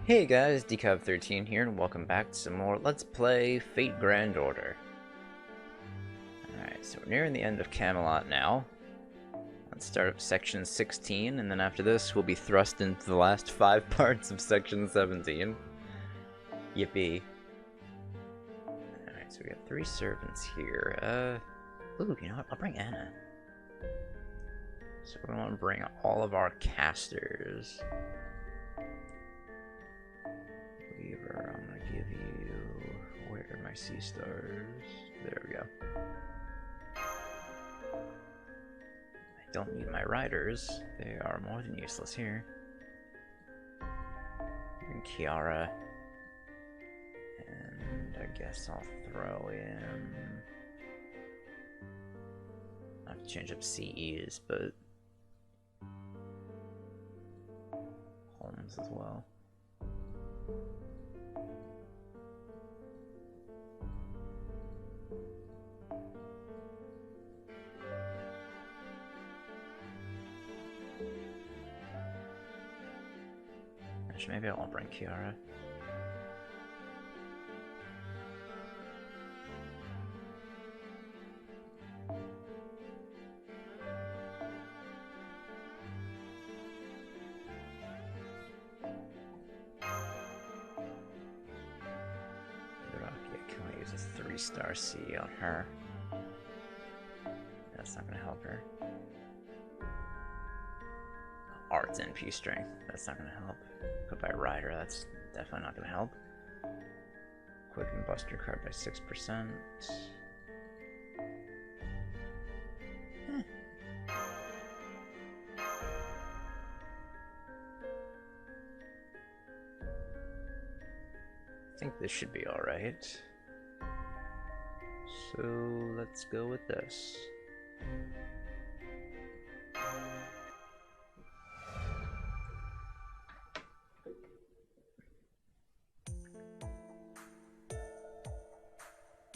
Hey guys, Decav13 here, and welcome back to some more Let's Play Fate Grand Order. Alright, so we're nearing the end of Camelot now. Let's start up Section 16, and then after this we'll be thrust into the last 5 parts of Section 17. Yippee. Alright, so we got 3 servants here. Ooh, you know what? I'll bring Anna. So we're going to bring all of our casters. Weaver, I'm gonna give you... Where are my sea stars? There we go. I don't need my riders. They are more than useless here. And Kiara. And I guess I'll throw in... I have to change up CEs, but... Holmes as well. Actually, maybe I won't bring Kiara. Can I use a 3-star C on her? That's not gonna help her. Arts and P strength. That's not gonna help. Put by rider. That's definitely not gonna help. Quick and buster card by 6%. I think this should be alright. So let's go with this.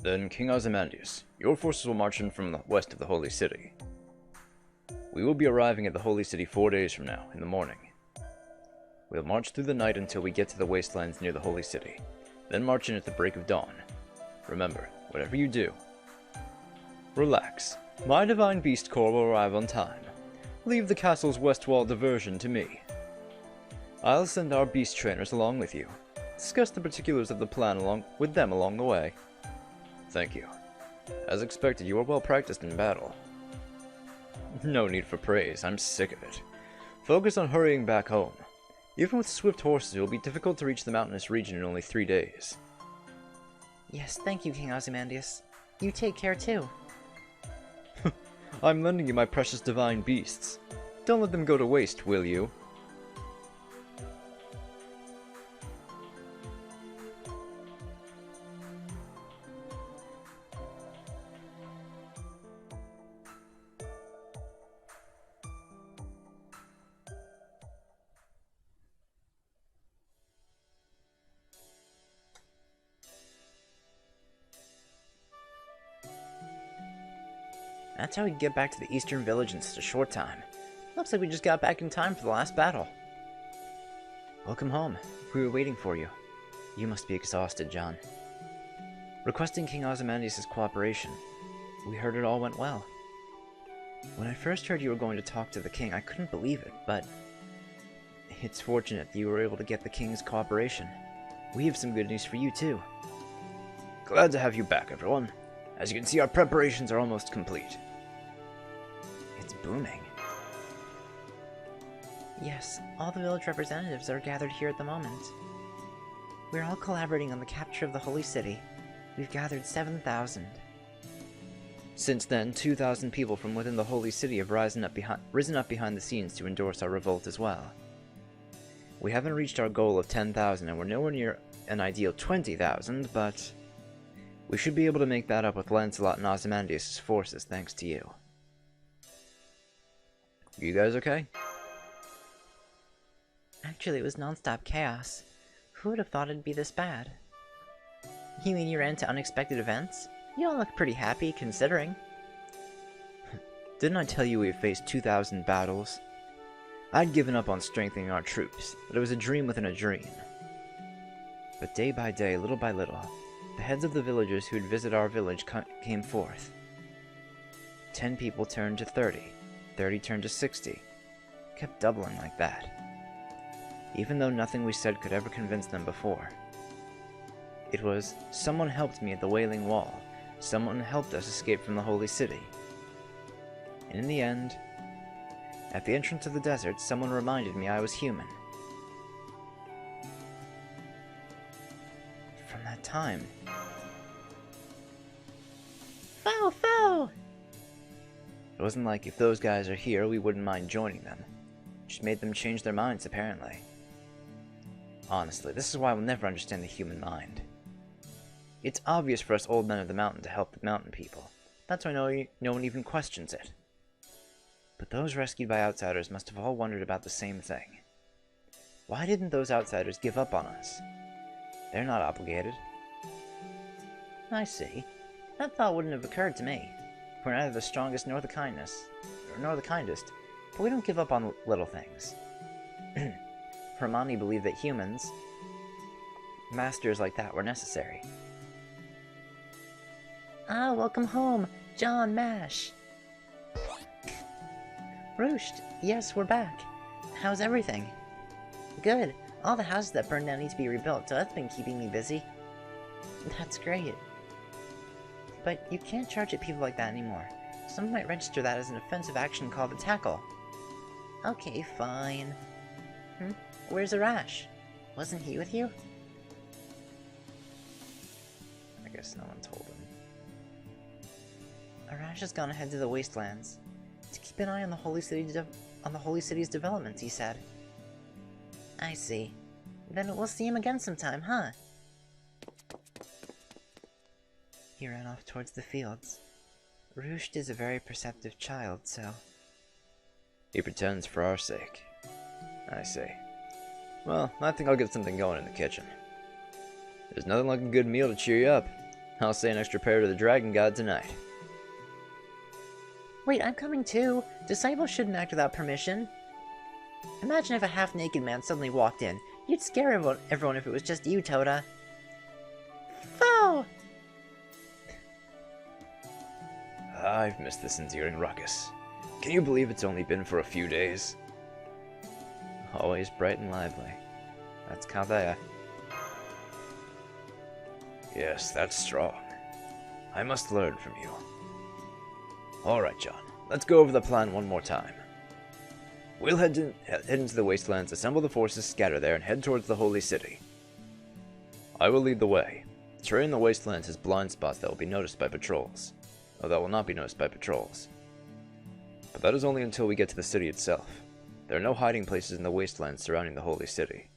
Then, King Ozymandias, your forces will march in from the west of the Holy City. We will be arriving at the Holy City 4 days from now, in the morning. We'll march through the night until we get to the wastelands near the Holy City, then march in at the break of dawn. Remember, whatever you do, relax. My Divine Beast Corps will arrive on time. Leave the castle's west wall diversion to me. I'll send our beast trainers along with you. Discuss the particulars of the plan along the way. Thank you. As expected, you are well practiced in battle. No need for praise, I'm sick of it. Focus on hurrying back home. Even with swift horses, it will be difficult to reach the mountainous region in only 3 days. Yes, thank you, King Ozymandias. You take care too. I'm lending you my precious divine beasts. Don't let them go to waste, will you? That's how we get back to the Eastern Village in such a short time. Looks like we just got back in time for the last battle. Welcome home. We were waiting for you. You must be exhausted, John. Requesting King Ozymandias' cooperation. We heard it all went well. When I first heard you were going to talk to the king, I couldn't believe it, but... It's fortunate that you were able to get the king's cooperation. We have some good news for you, too. Glad to have you back, everyone. As you can see, our preparations are almost complete. It's booming. Yes, all the village representatives are gathered here at the moment. We're all collaborating on the capture of the Holy City. We've gathered 7,000. Since then, 2,000 people from within the Holy City have risen up behind the scenes to endorse our revolt as well. We haven't reached our goal of 10,000, and we're nowhere near an ideal 20,000, but we should be able to make that up with Lancelot and Ozymandias' forces, thanks to you. You guys okay? Actually, it was non-stop chaos. Who would have thought it'd be this bad? You mean you ran into unexpected events? You don't look pretty happy, considering. Didn't I tell you we have faced 2,000 battles? I'd given up on strengthening our troops, but it was a dream within a dream. But day by day, little by little, the heads of the villagers who would visit our village came forth. 10 people turned to 30, 30 turned to 60, kept doubling like that. Even though nothing we said could ever convince them before. It was, someone helped me at the Wailing Wall, someone helped us escape from the Holy City. And in the end, at the entrance of the desert, someone reminded me I was human. From that time... Foe! Foe! It wasn't like if those guys are here, we wouldn't mind joining them. Just made them change their minds, apparently. Honestly, this is why we'll never understand the human mind. It's obvious for us old men of the mountain to help the mountain people. That's why no one even questions it. But those rescued by outsiders must have all wondered about the same thing. Why didn't those outsiders give up on us? They're not obligated. I see. That thought wouldn't have occurred to me. We're neither the strongest nor the kindest, but we don't give up on little things. Hermione believed that humans, masters like that, were necessary. Ah, welcome home, John Mash. Roost, yes, we're back. How's everything? Good. All the houses that burned down need to be rebuilt, so that's been keeping me busy. That's great. But you can't charge at people like that anymore. Someone might register that as an offensive action called a tackle. Okay, fine. Where's Arash? Wasn't he with you? I guess no one told him. Arash has gone ahead to the Wastelands to keep an eye on the Holy City's developments, he said. I see. Then we'll see him again sometime, huh? He ran off towards the fields. Roost is a very perceptive child, so... He pretends for our sake. I see. Well, I think I'll get something going in the kitchen. There's nothing like a good meal to cheer you up. I'll say an extra prayer to the Dragon God tonight. Wait, I'm coming too! Disciples shouldn't act without permission. Imagine if a half-naked man suddenly walked in. You'd scare everyone if it was just you, Toda. Foe! I've missed this endearing ruckus. Can you believe it's only been for a few days? Always bright and lively. That's Calthea. Yes, that's strong. I must learn from you. Alright, John. Let's go over the plan one more time. We'll head into the Wastelands, assemble the forces, scatter there, and head towards the Holy City. I will lead the way. The terrain in the Wastelands has blind spots that will be noticed by patrols. Oh, that will not be noticed by patrols. But that is only until we get to the city itself. There are no hiding places in the Wastelands surrounding the Holy City.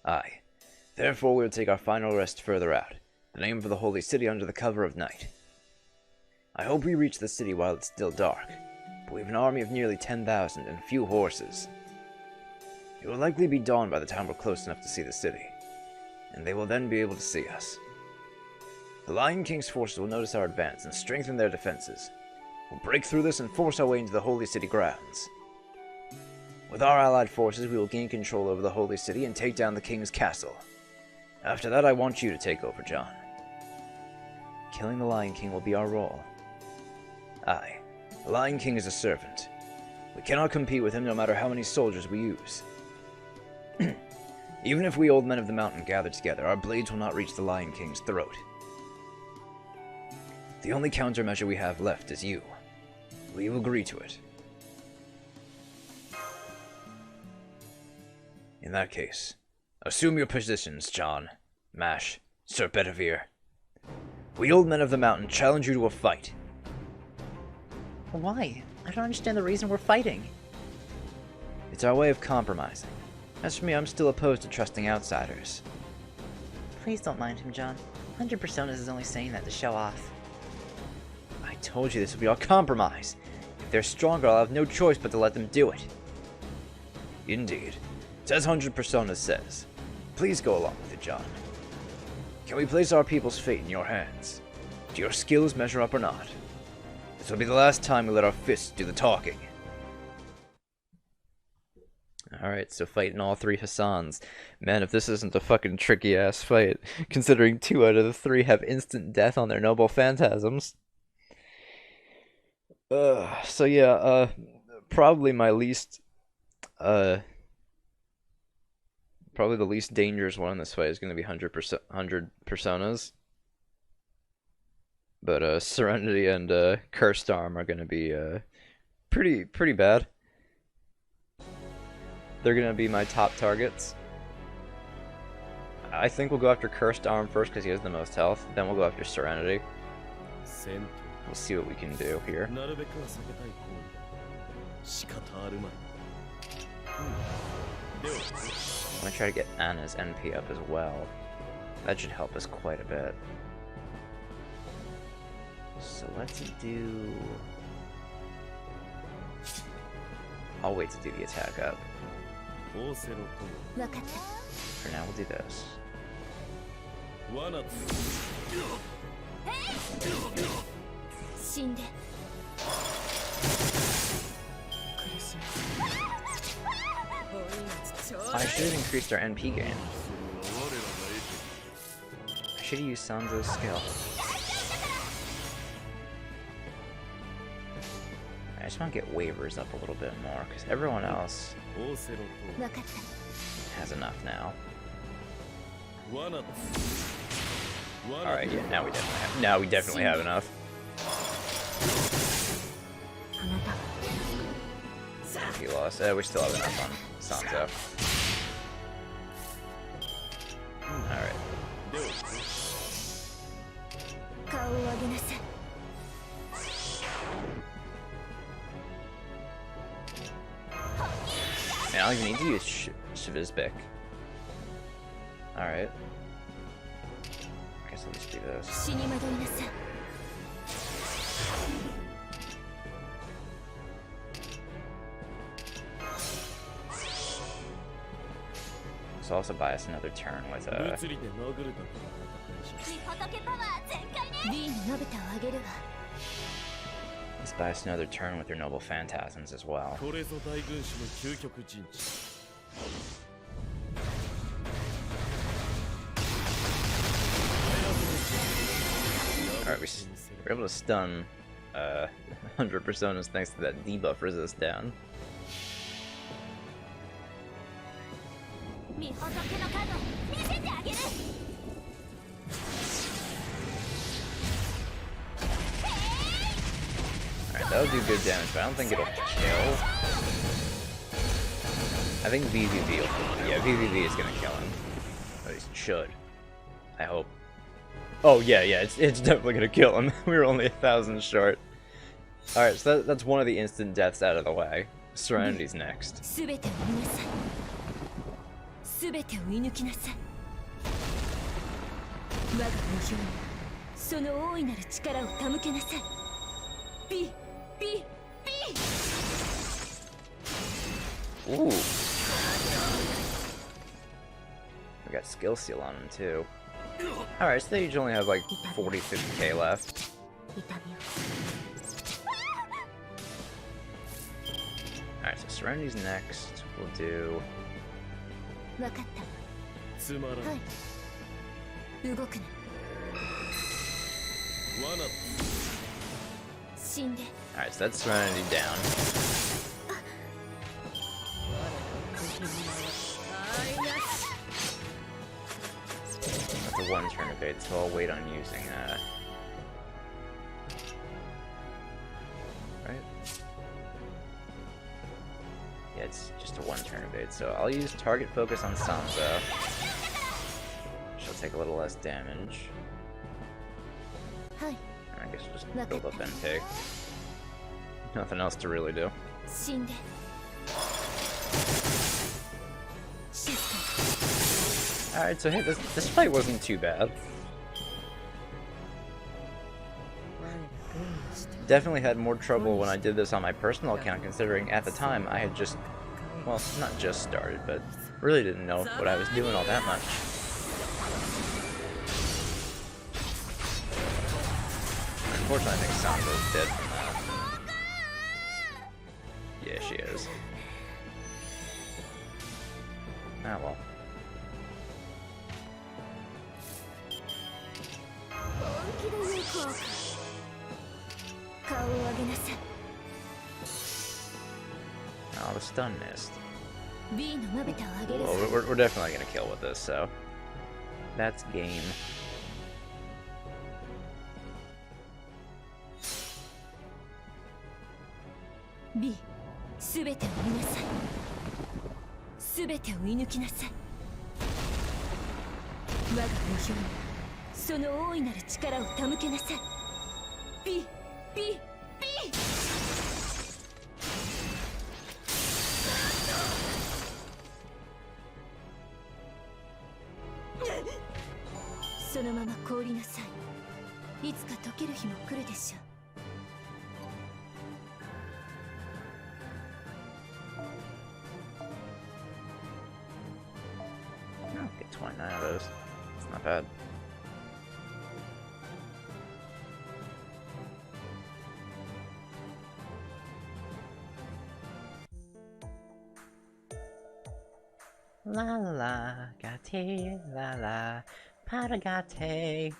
Aye. Therefore we will take our final rest further out, then aim for the Holy City under the cover of night. I hope we reach the city while it's still dark, but we have an army of nearly 10,000 and few horses. It will likely be dawn by the time we're close enough to see the city, and they will then be able to see us. The Lion King's forces will notice our advance and strengthen their defenses. We'll break through this and force our way into the Holy City grounds. With our allied forces, we will gain control over the Holy City and take down the King's castle. After that, I want you to take over, John. Killing the Lion King will be our role. Aye, the Lion King is a servant. We cannot compete with him no matter how many soldiers we use. Even if we old men of the mountain gather together, our blades will not reach the Lion King's throat. The only countermeasure we have left is you. Will you agree to it? In that case, assume your positions, John, Mash, Sir Bedivere. We old men of the mountain challenge you to a fight. Why? I don't understand the reason we're fighting. It's our way of compromising. As for me, I'm still opposed to trusting outsiders. Please don't mind him, John. 100 Personas is only saying that to show off. I told you this would be our compromise. If they're stronger, I'll have no choice but to let them do it. Indeed. It's as 100 Personas says. Please go along with it, John. Can we place our people's fate in your hands? Do your skills measure up or not? This will be the last time we let our fists do the talking. Alright, so fighting all 3 Hassans. Man, if this isn't a fucking tricky-ass fight, considering 2 out of the 3 have instant death on their noble phantasms. So yeah, probably my least, probably the least dangerous one in this fight is going to be 100 Personas. But, Serenity and, Cursed Arm are going to be, pretty bad. They're gonna be my top targets. I think we'll go after Cursed Arm first because he has the most health. Then we'll go after Serenity. We'll see what we can do here. I'm gonna try to get Anna's NP up as well. That should help us quite a bit. So let's do... I'll wait to do the attack up. For now, we'll do this. I should have increased our NP gain. I should have used Sanzo's skill. I just want to get waivers up a little bit more, because everyone else has enough now. Alright, yeah, now we definitely have enough. He lost. We still have enough on Sanzo. Alright. Man, I don't even need to use Shivizbek. Alright. I guess I'll just do this. So also buy us another turn with let's buy us another turn with your noble phantasms as well. Alright, we're able to stun 100 Personas thanks to that debuff resist down. Alright, that'll do good damage, but I don't think it'll kill. I think VVV will... Yeah, VVV is gonna kill him. At least it should. I hope. Oh, yeah, it's definitely gonna kill him. We were only 1,000 short. Alright, so that's one of the instant deaths out of the way. Serenity's next. Ooh. We got skill seal on him too. Alright, so they each only have like 40-50k left. Alright, so Serenity's next. We'll do... Alright, so that's Serenity down. That's a one-turn evade, so I'll wait on using that. Right? Yeah, it's just a one-turn evade, so I'll use target focus on Sanzo. She'll take a little less damage. I guess we'll just build up NP. Nothing else to really do. Alright, so hey, this fight wasn't too bad. Definitely had more trouble when I did this on my personal account, considering at the time I had just, well, not just started, but really didn't know what I was doing all that much. Unfortunately, I think Sanzo's dead from that. Yeah, she is. Ah, well. 本気で有効か。顔を上げなさい。 Oh, the stun missed. B のまぶたを上げる Well, we're definitely gonna kill with this, so that's game. B すべてを見なさい。すべてを射抜きなさい。我が無表にその大いなる力を手向けなさい。B B B そのまま凍りなさい。いつか溶ける日も来るでしょう。 I'll get 29 of those. It's not bad. La la la, gate, la la, paragate,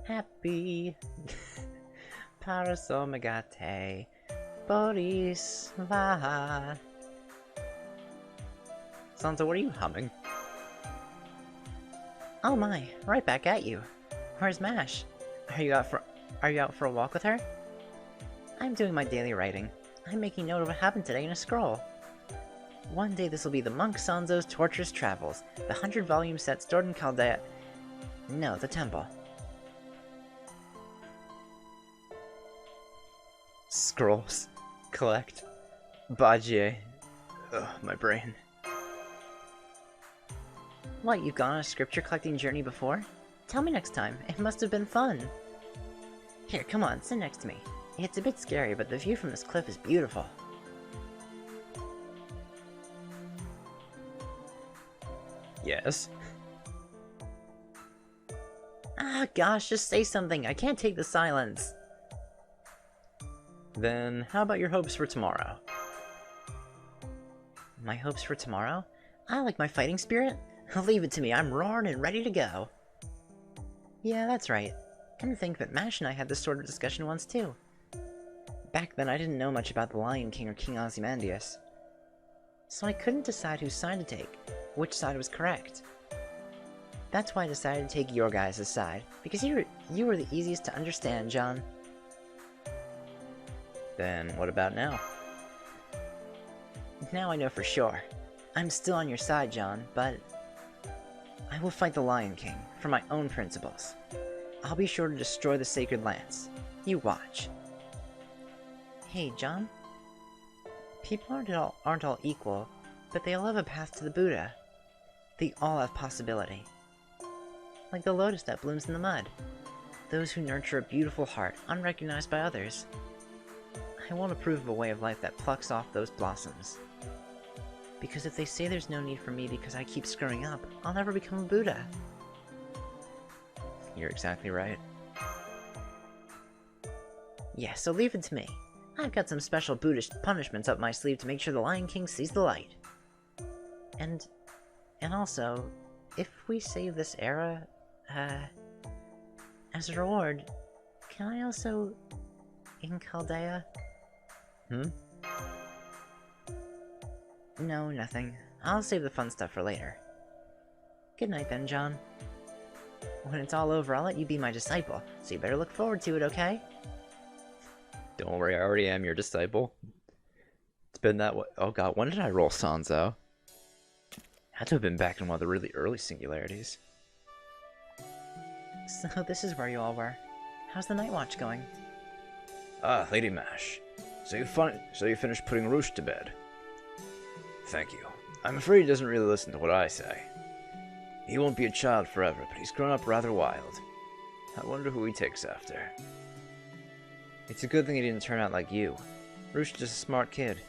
happy, parasomagate, Boris, va. Sansa, what are you humming? Oh my, right back at you. Where's Mash? Are you out for a walk with her? I'm doing my daily writing. I'm making note of what happened today in a scroll. One day this will be the Monk Sanzo's Torturous Travels, the 100-volume set stored in Chaldea. No, the temple. Scrolls. Collect. Bajie. Ugh, my brain. What, you've gone on a scripture collecting journey before? Tell me next time. It must have been fun. Here, come on, sit next to me. It's a bit scary, but the view from this cliff is beautiful. Yes. Ah, gosh, just say something. I can't take the silence. Then, how about your hopes for tomorrow? My hopes for tomorrow? I like my fighting spirit. Leave it to me, I'm roaring and ready to go. Yeah, that's right. Come to think that Mash and I had this sort of discussion once too. Back then I didn't know much about the Lion King or King Ozymandias. So I couldn't decide whose side to take, which side was correct. That's why I decided to take your guys' side, because you were the easiest to understand, John. Then, what about now? Now I know for sure. I'm still on your side, John, but I will fight the Lion King, for my own principles. I'll be sure to destroy the Sacred Lance. You watch. Hey, John? People aren't all equal, but they all have a path to the Buddha. They all have possibility. Like the lotus that blooms in the mud. Those who nurture a beautiful heart, unrecognized by others. I won't approve of a way of life that plucks off those blossoms. Because if they say there's no need for me because I keep screwing up, I'll never become a Buddha. You're exactly right. Yeah, so leave it to me. I've got some special Buddhist punishments up my sleeve to make sure the Lion King sees the light. And also, if we save this era, as a reward, can I also, in Chaldea? No, nothing. I'll save the fun stuff for later. Good night then, John. When it's all over, I'll let you be my disciple, so you better look forward to it, okay? Don't worry, I already am your disciple. It's been that way. Oh god, when did I roll Sanzo? Had to have been back in one of the really early singularities. So this is where you all were. How's the night watch going? Ah, Lady Mash. So you finished putting Roosh to bed. Thank you. I'm afraid he doesn't really listen to what I say. He won't be a child forever, but he's grown up rather wild. I wonder who he takes after. It's a good thing he didn't turn out like you. Roosh is just a smart kid.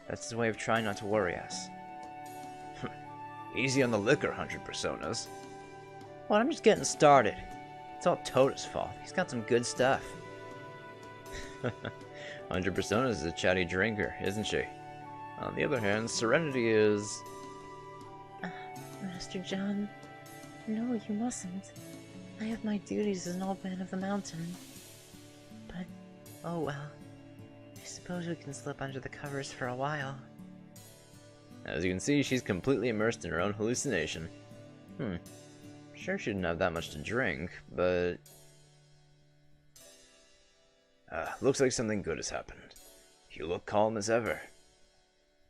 That's his way of trying not to worry us. Easy on the liquor, 100 Personas. Well, I'm just getting started. It's all Tota's fault. He's got some good stuff. 100 Personas is a chatty drinker, isn't she? On the other hand, Serenity is... Master John, no, you mustn't. I have my duties as an old man of the mountain. But, oh well. I suppose we can slip under the covers for a while. As you can see, she's completely immersed in her own hallucination. Sure she didn't have that much to drink, but... looks like something good has happened. You look calm as ever.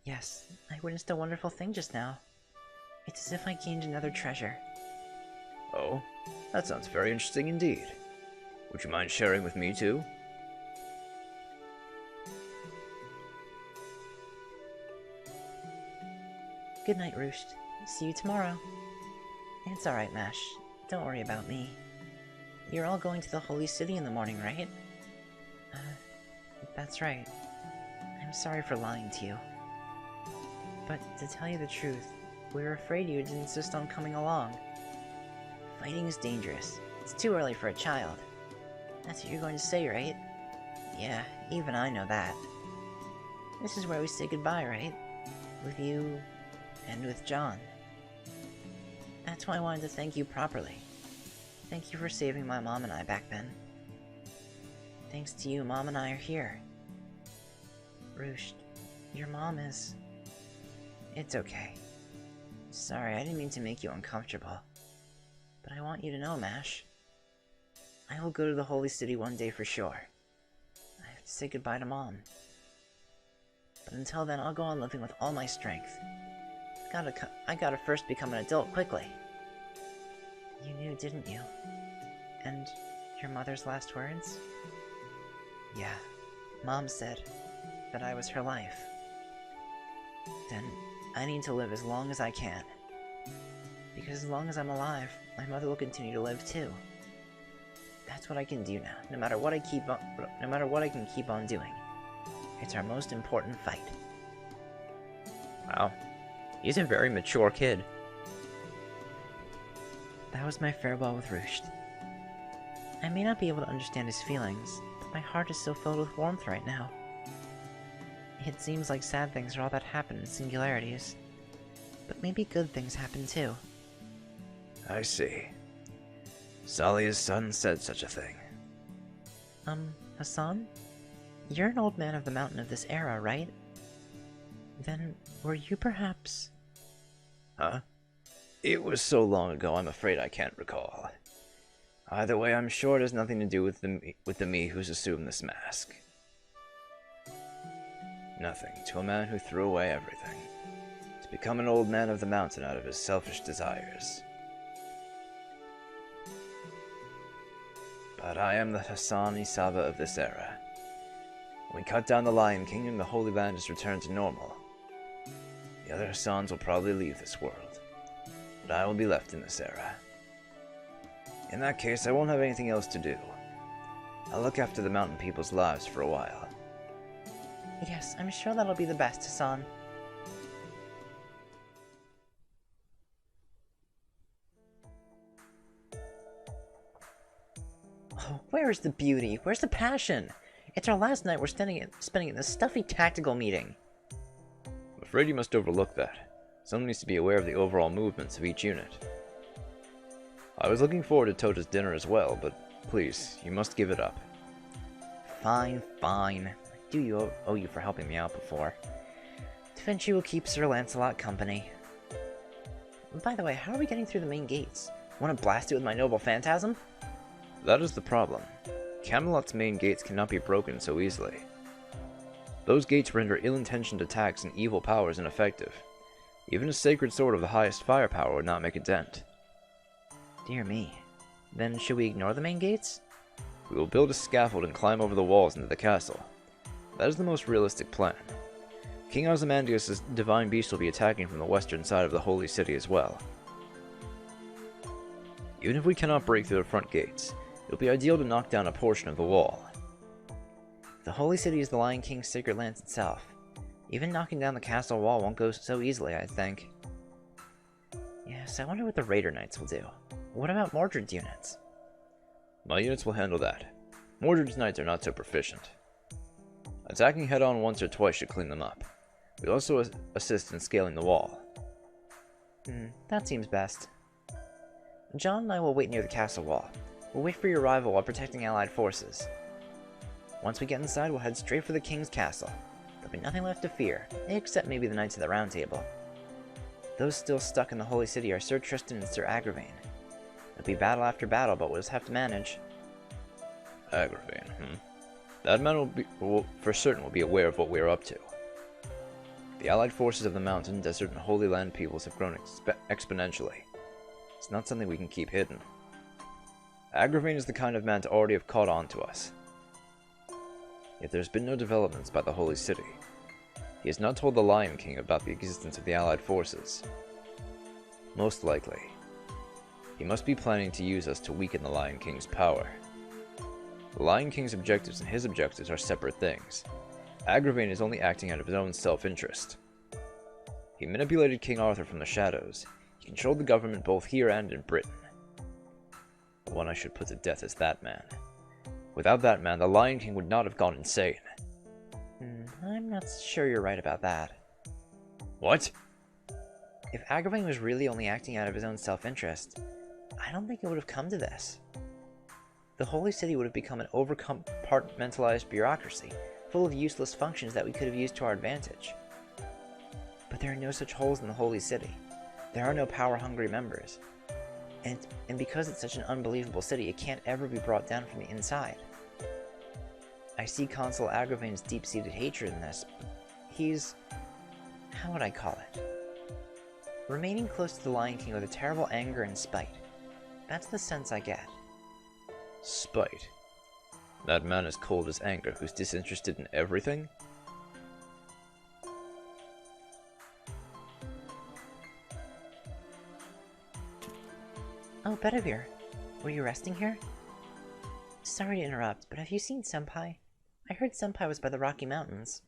Yes, I witnessed a wonderful thing just now. It's as if I gained another treasure. Oh, that sounds very interesting indeed. Would you mind sharing with me too? Good night, Roost. See you tomorrow. It's alright, Mash. Don't worry about me. You're all going to the Holy City in the morning, right? That's right. I'm sorry for lying to you. But to tell you the truth, we were afraid you would insist on coming along. Fighting is dangerous. It's too early for a child. That's what you're going to say, right? Yeah, even I know that. This is where we say goodbye, right? With you... and with John. That's why I wanted to thank you properly. Thank you for saving my mom and I back then. Thanks to you, Mom and I are here. Roost, your mom is... It's okay. Sorry, I didn't mean to make you uncomfortable. But I want you to know, Mash. I will go to the Holy City one day for sure. I have to say goodbye to Mom. But until then, I'll go on living with all my strength. I gotta first become an adult quickly. You knew, didn't you? And your mother's last words? Yeah, Mom said that I was her life. Then I need to live as long as I can. Because as long as I'm alive, my mother will continue to live too. That's what I can do now, no matter what I can keep on doing. It's our most important fight. Wow. He's a very mature kid. That was my farewell with Roost. I may not be able to understand his feelings, but my heart is so filled with warmth right now. It seems like sad things are all that happen in singularities. But maybe good things happen too. I see. Salia's son said such a thing. Hassan? You're an old man of the mountain of this era, right? Then, were you perhaps... Huh? It was so long ago, I'm afraid I can't recall. Either way, I'm sure it has nothing to do with the me who's assumed this mask. Nothing to a man who threw away everything, to become an old man of the mountain out of his selfish desires. But I am the Hassan Isaba of this era. When we cut down the Lion King and the Holy Land is returned to normal, the other Hassans will probably leave this world, but I will be left in this era. In that case, I won't have anything else to do. I'll look after the mountain people's lives for a while. Yes, I'm sure that'll be the best, Hassan. Oh, where's the beauty? Where's the passion? It's our last night we're spending in this stuffy tactical meeting. I'm afraid you must overlook that. Someone needs to be aware of the overall movements of each unit. I was looking forward to Tota's dinner as well, but please, you must give it up. Fine, fine. I do owe you for helping me out before. Da Vinci will keep Sir Lancelot company. By the way, how are we getting through the main gates? Want to blast it with my noble phantasm? That is the problem. Camelot's main gates cannot be broken so easily. Those gates render ill-intentioned attacks and evil powers ineffective. Even a sacred sword of the highest firepower would not make a dent. Dear me. Then should we ignore the main gates? We will build a scaffold and climb over the walls into the castle. That is the most realistic plan. King Ozymandias' divine beast will be attacking from the western side of the Holy City as well. Even if we cannot break through the front gates, it will be ideal to knock down a portion of the wall. The Holy City is the Lion King's sacred lands itself. Even knocking down the castle wall won't go so easily, I think. Yes, I wonder what the Raider Knights will do. What about Mordred's units? My units will handle that. Mordred's knights are not so proficient. Attacking head-on once or twice should clean them up. We also assist in scaling the wall. That seems best. John and I will wait near the castle wall. We'll wait for your arrival while protecting Allied forces. Once we get inside, we'll head straight for the King's castle. There'll be nothing left to fear, except maybe the Knights of the Round Table. Those still stuck in the Holy City are Sir Tristan and Sir Agravain. It'll be battle after battle, but we'll just have to manage. Agravain, That man will for certain will be aware of what we are up to. The allied forces of the mountain, desert, and Holy Land peoples have grown exponentially. It's not something we can keep hidden. Agravain is the kind of man to already have caught on to us. Yet there's been no developments by the Holy City. He has not told the Lion King about the existence of the allied forces. Most likely, he must be planning to use us to weaken the Lion King's power. The Lion King's objectives and his objectives are separate things. Agravain is only acting out of his own self-interest. He manipulated King Arthur from the shadows. He controlled the government both here and in Britain. The one I should put to death is that man. Without that man, the Lion King would not have gone insane. I'm not sure you're right about that. What? If Agravain was really only acting out of his own self-interest, I don't think it would have come to this. The Holy City would have become an over-compartmentalized bureaucracy, full of useless functions that we could have used to our advantage. But there are no such holes in the Holy City. There are no power-hungry members. And because it's such an unbelievable city, it can't ever be brought down from the inside. I see Consul Agravain's deep-seated hatred in this. He's... how would I call it? Remaining close to the Lion King with a terrible anger and spite. That's the sense I get. Spite? That man is cold as anger, who's disinterested in everything? Oh, Bedivere. Were you resting here? Sorry to interrupt, but have you seen Senpai? I heard Senpai was by the Rocky Mountains.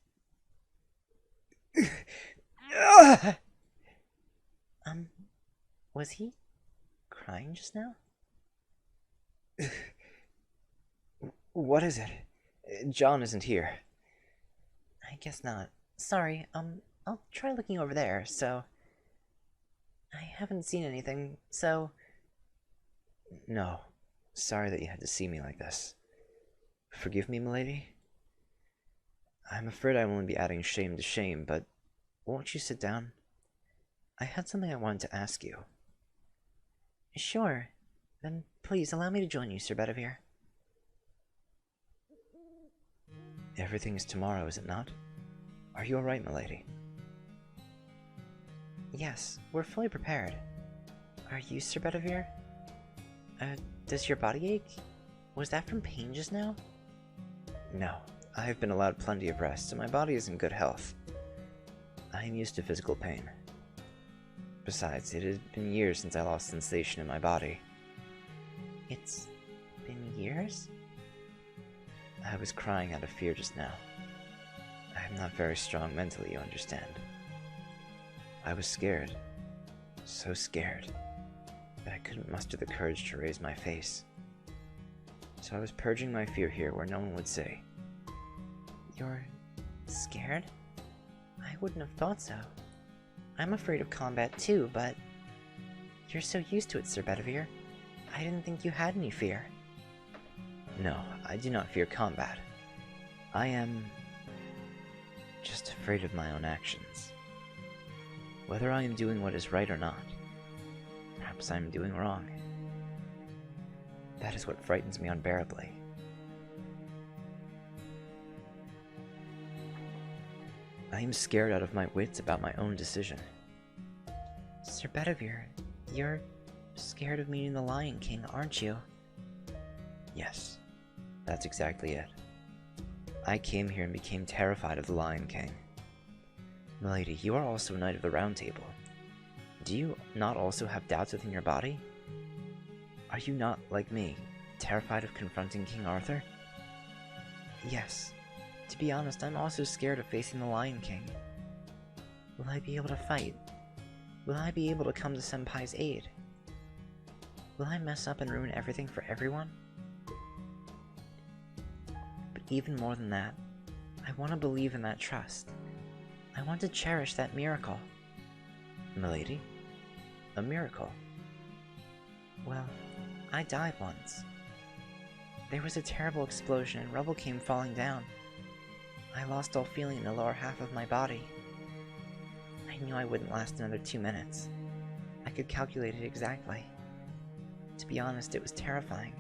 Was he crying just now? What is it? John isn't here. I guess not. Sorry, I'll try looking over there, so... I haven't seen anything, so... No. Sorry that you had to see me like this. Forgive me, milady? I'm afraid I will only be adding shame to shame, but won't you sit down? I had something I wanted to ask you. Sure. Then please allow me to join you, Sir Bedivere. Everything is tomorrow, is it not? Are you alright, milady? Yes, we're fully prepared. Are you, Sir Bedivere? Does your body ache? Was that from pain just now? No, I have been allowed plenty of rest, and my body is in good health. I am used to physical pain. Besides, it has been years since I lost sensation in my body. It's been years? I was crying out of fear just now. I am not very strong mentally, you understand. I was scared. So scared that I couldn't muster the courage to raise my face. So I was purging my fear here where no one would see. You're scared? I wouldn't have thought so. I'm afraid of combat too, but you're so used to it, Sir Bedivere. I didn't think you had any fear. No, I do not fear combat. I am just afraid of my own actions. Whether I am doing what is right or not. Perhaps I am doing wrong. That is what frightens me unbearably. I am scared out of my wits about my own decision. Sir Bedivere, you're scared of meeting the Lion King, aren't you? Yes, that's exactly it. I came here and became terrified of the Lion King. Milady, you are also a Knight of the Round Table. Do you not also have doubts within your body? Are you not, like me, terrified of confronting King Arthur? Yes. To be honest, I'm also scared of facing the Lion King. Will I be able to fight? Will I be able to come to Senpai's aid? Will I mess up and ruin everything for everyone? But even more than that, I want to believe in that trust. I want to cherish that miracle. Milady, A miracle. Well, I died once. There was a terrible explosion and rubble came falling down. I lost all feeling in the lower half of my body. I knew I wouldn't last another 2 minutes. I could calculate it exactly. To be honest, it was terrifying.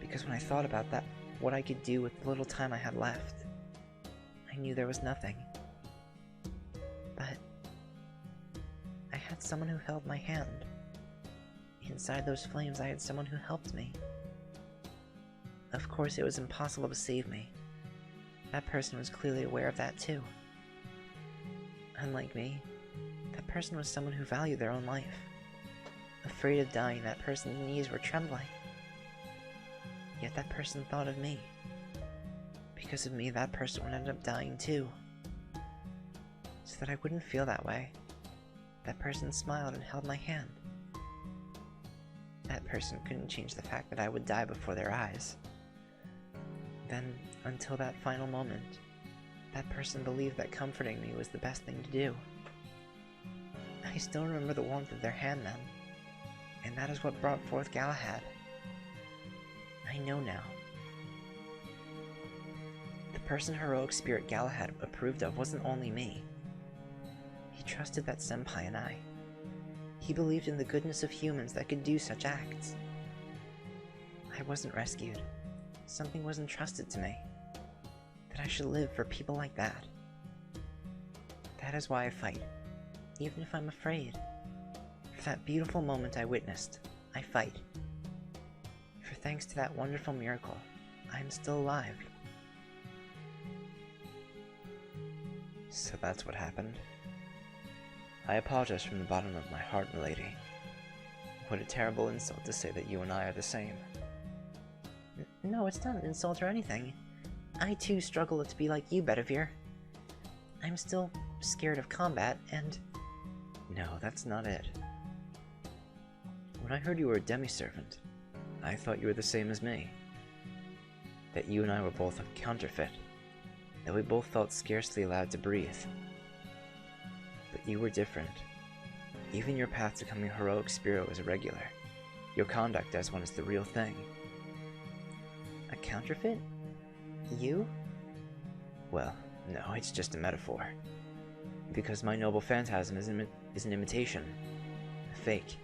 Because when I thought about that, what I could do with the little time I had left, I knew there was nothing. But I had someone who held my hand. Inside those flames, I had someone who helped me. Of course, it was impossible to save me. That person was clearly aware of that too. Unlike me, that person was someone who valued their own life. Afraid of dying, that person's knees were trembling. Yet that person thought of me. Because of me, that person would end up dying too. So that I wouldn't feel that way, that person smiled and held my hand. That person couldn't change the fact that I would die before their eyes. Then, until that final moment, that person believed that comforting me was the best thing to do. I still remember the warmth of their hand then, and that is what brought forth Galahad. I know now. The person heroic spirit Galahad approved of wasn't only me. He trusted that senpai and I. He believed in the goodness of humans that could do such acts. I wasn't rescued. Something was entrusted to me. That I should live for people like that. That is why I fight, even if I'm afraid. For that beautiful moment I witnessed, I fight. For thanks to that wonderful miracle, I am still alive. So that's what happened. I apologize from the bottom of my heart, milady. What a terrible insult to say that you and I are the same. No, it's not an insult or anything. I too struggle to be like you, Bedivere. I'm still scared of combat, and... No, that's not it. When I heard you were a demi-servant, I thought you were the same as me. That you and I were both a counterfeit. That we both felt scarcely allowed to breathe. But you were different. Even your path to becoming a heroic spirit was irregular. Your conduct as one is the real thing. A counterfeit? You? Well, no, it's just a metaphor. Because my noble phantasm is an imitation. A fake.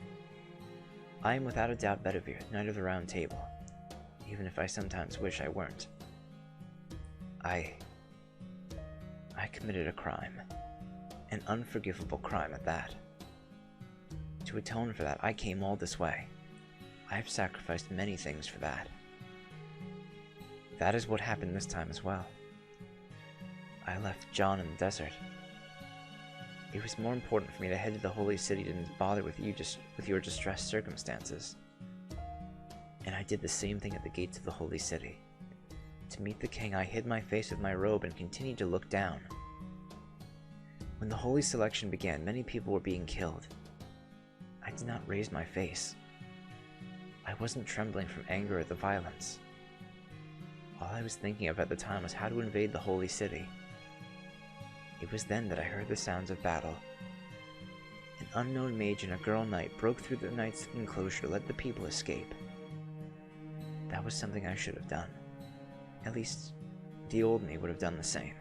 I am without a doubt Bedivere, Knight of the Round Table. Even if I sometimes wish I weren't. I committed a crime. An unforgivable crime at that. To atone for that, I came all this way. I have sacrificed many things for that. That is what happened this time as well. I left John in the desert. It was more important for me to head to the Holy City than to bother with your distressed circumstances. And I did the same thing at the gates of the Holy City. To meet the king, I hid my face with my robe and continued to look down. When the holy selection began, many people were being killed. I did not raise my face. I wasn't trembling from anger at the violence. All I was thinking of at the time was how to invade the Holy City. It was then that I heard the sounds of battle. An unknown mage and a girl knight broke through the knight's enclosure to let the people escape. That was something I should have done. At least, the old me would have done the same.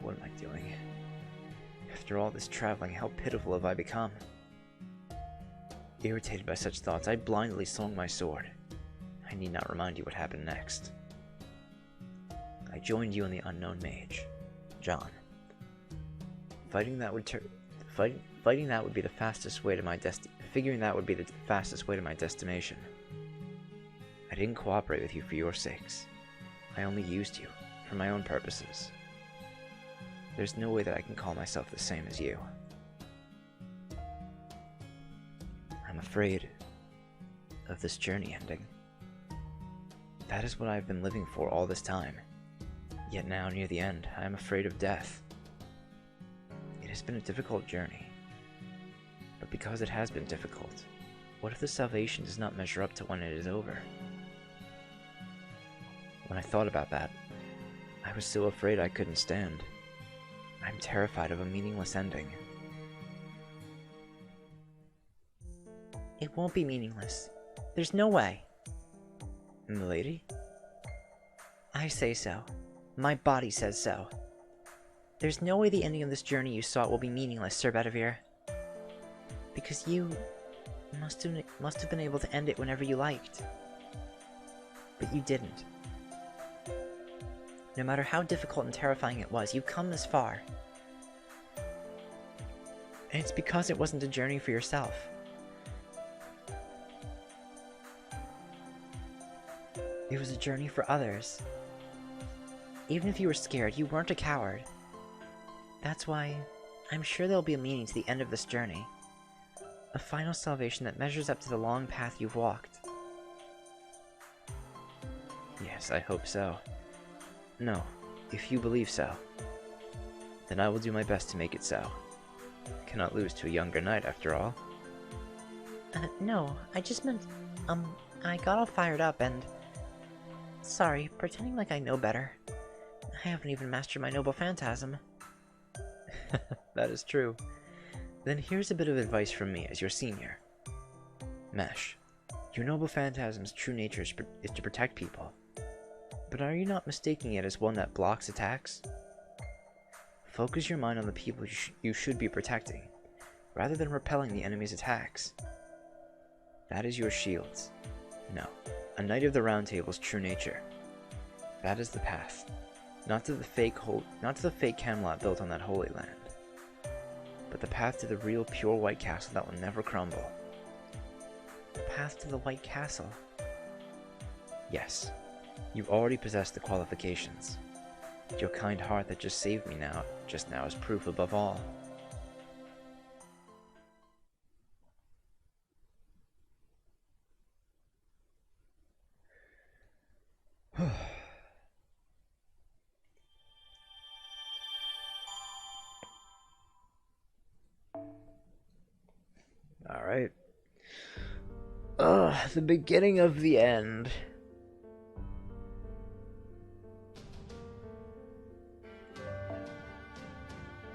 What am I doing? After all this traveling, how pitiful have I become? Irritated by such thoughts, I blindly swung my sword. I need not remind you what happened next. I joined you and the unknown mage, John. Figuring that would be the fastest way to my destination. I didn't cooperate with you for your sakes. I only used you for my own purposes. There's no way that I can call myself the same as you. I'm afraid of this journey ending. That is what I've been living for all this time. Yet now, near the end, I am afraid of death. It has been a difficult journey. But because it has been difficult, what if the salvation does not measure up to when it is over? When I thought about that, I was so afraid I couldn't stand. I'm terrified of a meaningless ending. It won't be meaningless. There's no way. Milady? I say so. My body says so. There's no way the ending of this journey you sought will be meaningless, Sir Bedivere. Because you must have been able to end it whenever you liked. But you didn't. No matter how difficult and terrifying it was, you've come this far. And it's because it wasn't a journey for yourself. It was a journey for others. Even if you were scared, you weren't a coward. That's why I'm sure there'll be a meaning to the end of this journey. A final salvation that measures up to the long path you've walked. Yes, I hope so. No, if you believe so, then I will do my best to make it so. I cannot lose to a younger knight, after all. No, I just meant, I got all fired up and... Sorry, pretending like I know better. I haven't even mastered my noble phantasm. That is true. Then here's a bit of advice from me as your senior. Mesh, your noble phantasm's true nature is to protect people. But are you not mistaking it as one that blocks attacks? Focus your mind on the people you should be protecting, rather than repelling the enemy's attacks. That is your shields. No, a Knight of the Round Table's true nature. That is the path, not to the fake Camelot built on that holy land, but the path to the real pure White Castle that will never crumble. The path to the White Castle? Yes, you already possess the qualifications. Your kind heart that just saved me just now is proof above all. Alright. The beginning of the end.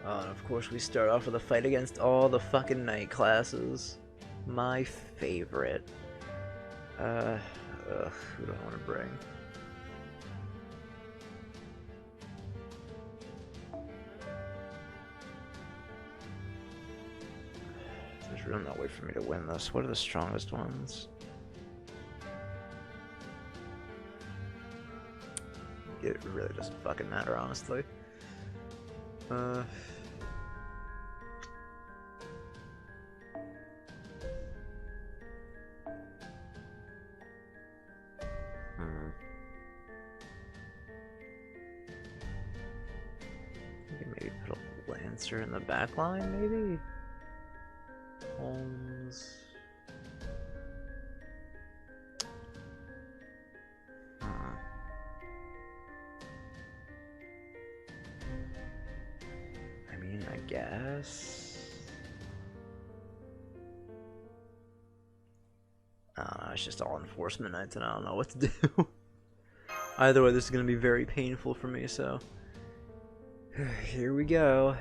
And of course we start off with a fight against all the fucking knight classes. My favorite. Who do I want to bring? There's really no way for me to win this. What are the strongest ones? It really doesn't fucking matter, honestly. Maybe put a Lancer in the back line, maybe? Holmes. I mean, I guess. I don't know, it's just all enforcement knights and I don't know what to do. Either way, this is going to be very painful for me, so. Here we go.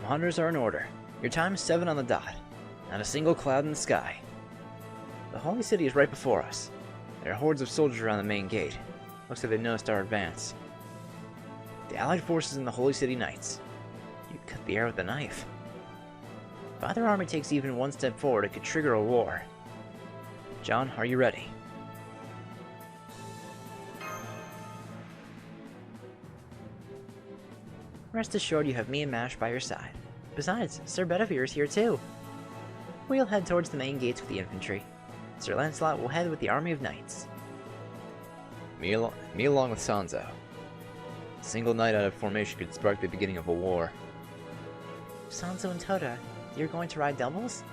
Hunters are in order. Your time is 7 on the dot. Not a single cloud in the sky. The Holy City is right before us. There are hordes of soldiers around the main gate. Looks like they noticed our advance. The Allied forces and the Holy City Knights. You'd cut the air with a knife. If either army takes even one step forward, it could trigger a war. John, are you ready? Rest assured you have me and Mash by your side. Besides, Sir Bedivere is here too. We'll head towards the main gates with the infantry. Sir Lancelot will head with the army of knights. Me along with Sanzo. A single knight out of formation could spark the beginning of a war. Sanzo and Tota, you're going to ride doubles?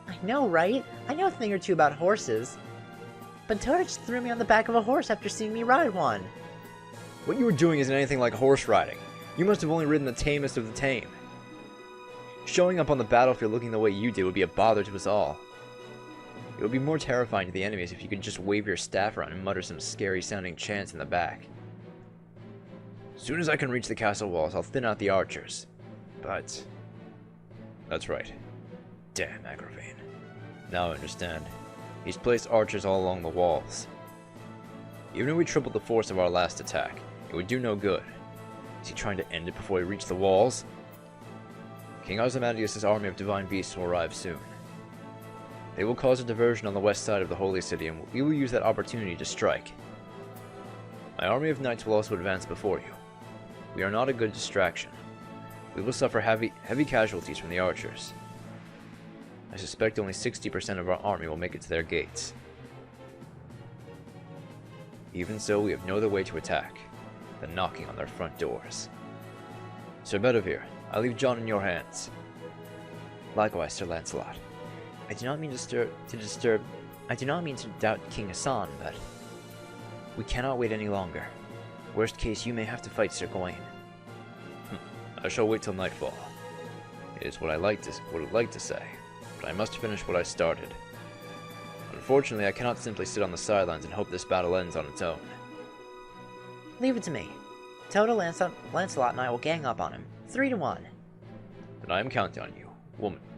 I know, right? I know a thing or two about horses. But Tota just threw me on the back of a horse after seeing me ride one. What you were doing isn't anything like horse riding. You must have only ridden the tamest of the tame. Showing up on the battlefield looking the way you did would be a bother to us all. It would be more terrifying to the enemies if you could just wave your staff around and mutter some scary sounding chants in the back. As soon as I can reach the castle walls, I'll thin out the archers. But... that's right. Damn Agravain. Now I understand. He's placed archers all along the walls. Even if we tripled the force of our last attack, it would do no good. Is he trying to end it before we reach the walls? King Ozymandias' army of divine beasts will arrive soon. They will cause a diversion on the west side of the Holy City, and we will use that opportunity to strike. My army of knights will also advance before you. We are not a good distraction. We will suffer heavy casualties from the archers. I suspect only 60% of our army will make it to their gates. Even so, we have no other way to attack than knocking on their front doors. Sir Bedivere, I leave John in your hands. Likewise, Sir Lancelot. I do not mean I do not mean to doubt King Hassan, but we cannot wait any longer. Worst case, you may have to fight Sir Gawain. I shall wait till nightfall. It is what I would like to say, but I must finish what I started. Unfortunately, I cannot simply sit on the sidelines and hope this battle ends on its own. Leave it to me. Toto, Lancelot, and I will gang up on him. 3 to 1. Then I am counting on you.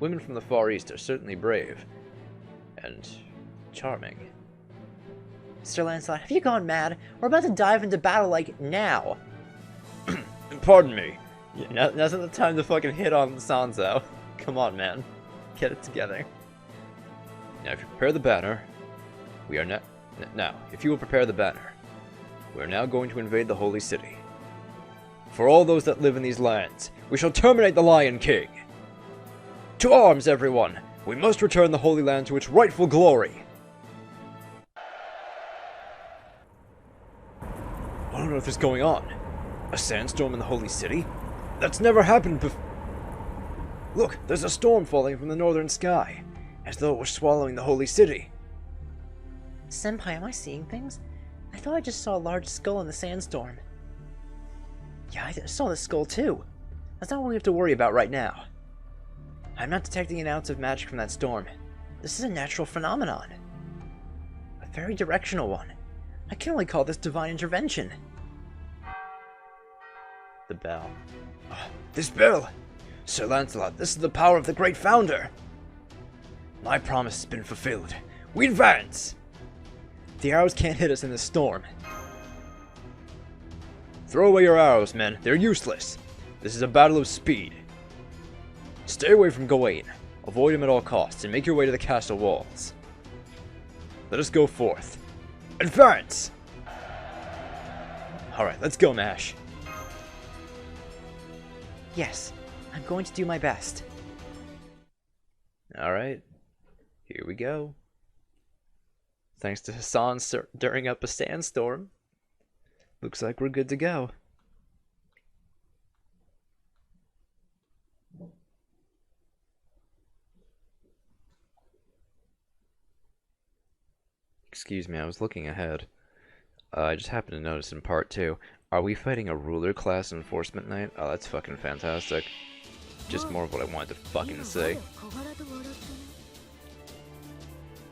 Women from the Far East are certainly brave. And charming. Sir Lancelot, have you gone mad? We're about to dive into battle, like, now. Pardon me. Yeah, now's not the time to fucking hit on Sansa. Come on, man. Get it together. Now, if you prepare the banner, we are now, if you will prepare the banner, we are now going to invade the Holy City. For all those that live in these lands, we shall terminate the Lion King. To arms, everyone! We must return the Holy Land to its rightful glory. What on earth is going on? A sandstorm in the Holy City? That's never happened before. Look, there's a storm falling from the northern sky, as though it were swallowing the Holy City. Senpai, am I seeing things? I thought I just saw a large skull in the sandstorm. Yeah, I saw the skull too. That's not what we have to worry about right now. I'm not detecting an ounce of magic from that storm. This is a natural phenomenon. A very directional one. I can only call this divine intervention. The bell. Oh, this bell! Sir Lancelot, this is the power of the great founder! My promise has been fulfilled. We advance! The arrows can't hit us in this storm. Throw away your arrows, men. They're useless. This is a battle of speed. Stay away from Gawain. Avoid him at all costs, and make your way to the castle walls. Let us go forth. Advance! Alright, let's go, Mash. Yes, I'm going to do my best. Alright, here we go. Thanks to Hassan stirring up a sandstorm, looks like we're good to go. Excuse me, I was looking ahead. I just happened to notice in part 2, are we fighting a ruler class enforcement knight? Oh, that's fucking fantastic. Just more of what I wanted to fucking say.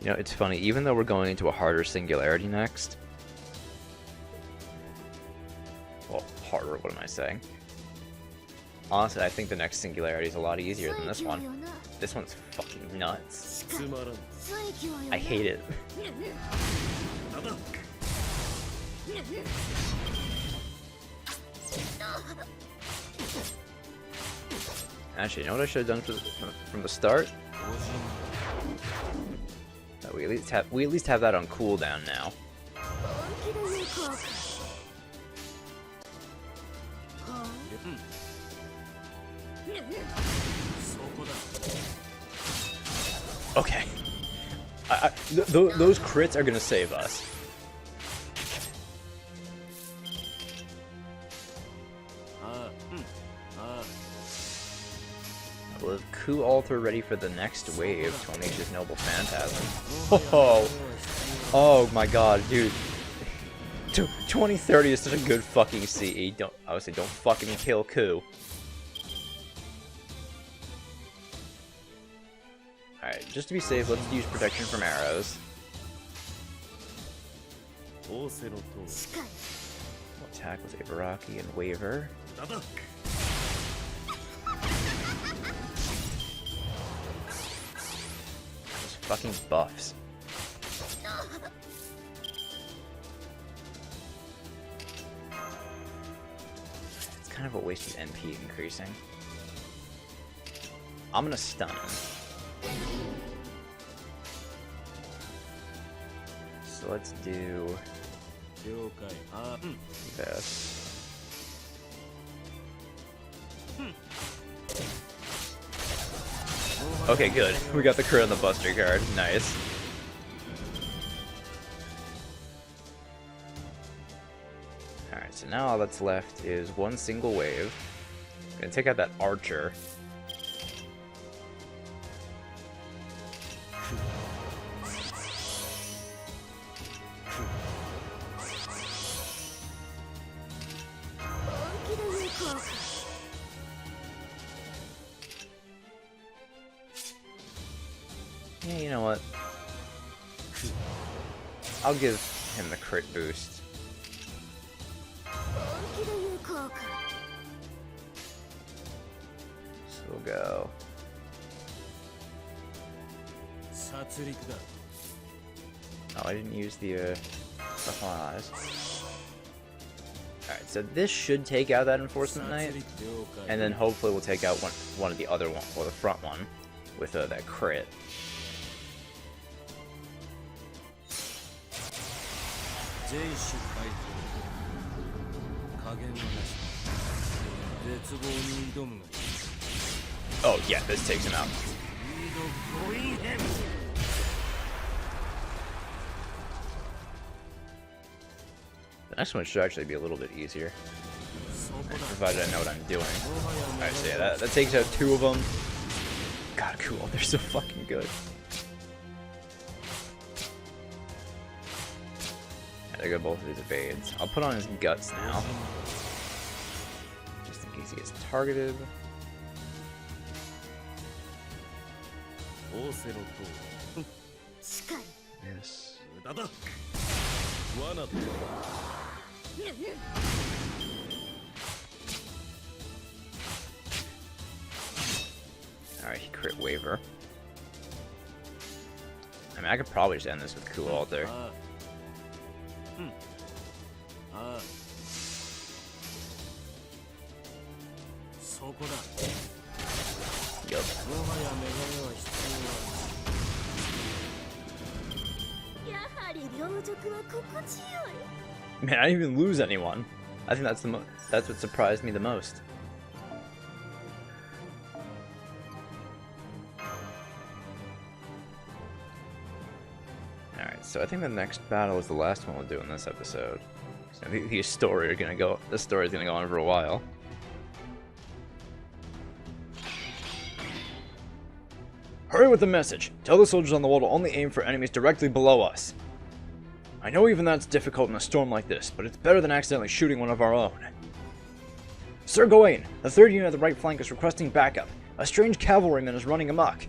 You know, it's funny, even though we're going into a harder singularity next... Well, harder, what am I saying? Honestly, I think the next singularity is a lot easier than this one. This one's fucking nuts. I hate it. Actually, you know what I should have done from the start? We at least have that on cooldown now. Okay. Those crits are gonna save us. Well, coup altar ready for the next wave. Tony's Noble Phantasm. Oh my god, dude. 2030 is such a good fucking CE. I would say don't fucking kill coup. Alright, Alright, just to be safe, let's use protection from arrows. オーセロと 近い We'll attack with Ibaraki and Waver. ダダ Those fucking buffs. It's kind of a waste of NP increasing. I'm gonna stun him. So let's do 了解あうん this. Okay, good. We got the crit on the Buster card. Nice. Alright, so now all that's left is one single wave. Gonna take out that archer. Yeah, you know what? I'll give him the crit boost. So we'll go. 殺戮だ Oh, I didn't use the stuff on eyes. Alright, so this should take out that Enforcement Knight, 了解 and then hopefully we'll take out one of the other one, or the front one, with that crit. ジェイシュ回答加減はなし絶望に挑むがいい Oh yeah, this takes him out. リードゴインヘム The next one should actually be a little bit easier, そこだ provided I know what I'm doing. もはや Alright, so yeah, that takes out two of them. God, cool, they're so fucking good. Yeah, there go both of these evades. I'll put on his guts now, just in case he gets targeted. オーセロと近い Yes. 無駄だ罠と Alright, he crit Waver. I mean, I could probably just end this with Cool Alter. ああうんああそこだ Yup. もはやメガネは必要はやはり両辱は心地よい Man, I didn't even lose anyone. I think that's that's what surprised me the most. Alright, so I think the next battle is the last one we'll do in this episode. So the story is gonna go on for a while. Hurry with the message. Tell the soldiers on the wall to only aim for enemies directly below us. I know even that's difficult in a storm like this, but it's better than accidentally shooting one of our own. Sir Gawain, the 3rd unit of the right flank is requesting backup. A strange cavalryman is running amok.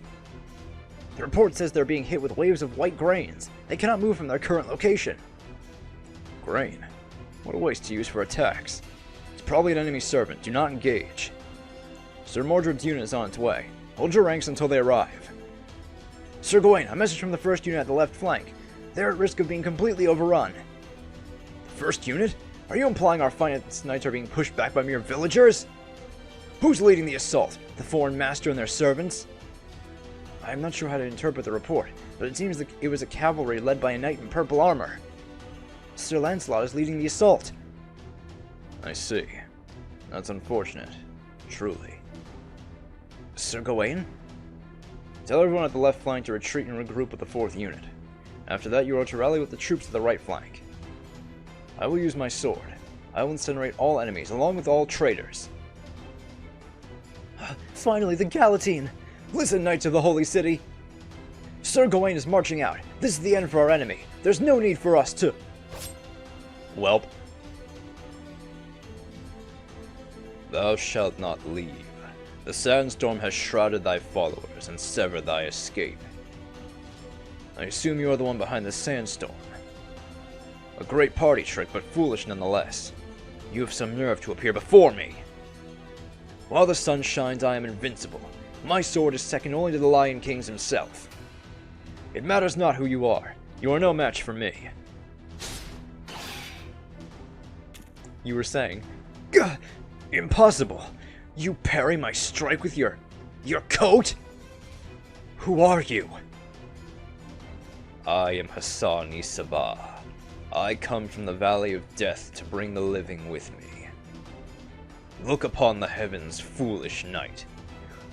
The report says they're being hit with waves of white grains. They cannot move from their current location. Grain? What a waste to use for attacks. It's probably an enemy servant. Do not engage. Sir Mordred's unit is on its way. Hold your ranks until they arrive. Sir Gawain, a message from the 1st unit at the left flank. They're at risk of being completely overrun. The 1st unit? Are you implying our finest knights are being pushed back by mere villagers? Who's leading the assault? The foreign master and their servants? I am not sure how to interpret the report, but it seems that it was a cavalry led by a knight in purple armor. Sir Lancelot is leading the assault. I see. That's unfortunate. Truly. Sir Gawain? Tell everyone at the left flank to retreat and regroup with the 4th unit. After that, you are to rally with the troops at the right flank. I will use my sword. I will incinerate all enemies, along with all traitors. Finally, the Galatine! Listen, Knights of the Holy City! Sir Gawain is marching out. This is the end for our enemy. There's no need for us to... Welp. Thou shalt not leave. The sandstorm has shrouded thy followers and severed thy escape. I assume you are the one behind the sandstorm. A great party trick, but foolish nonetheless. You have some nerve to appear before me. While the sun shines, I am invincible. My sword is second only to the Lion King's himself. It matters not who you are. You are no match for me. You were saying, "Gah! Impossible! You parry my strike with your coat? Who are you?" I am Hassani Sabah. I come from the Valley of Death to bring the living with me. Look upon the heavens, foolish knight.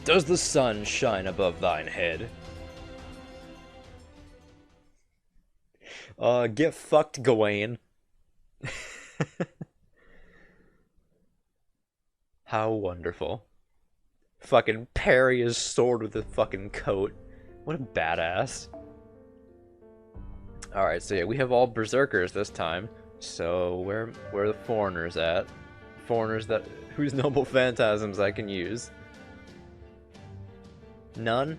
Does the sun shine above thine head? Get fucked, Gawain. How wonderful. Fucking parry his sword with a fucking coat. What a badass. Alright, so yeah, we have all berserkers this time. So where are the foreigners at? Foreigners that whose noble phantasms I can use. None?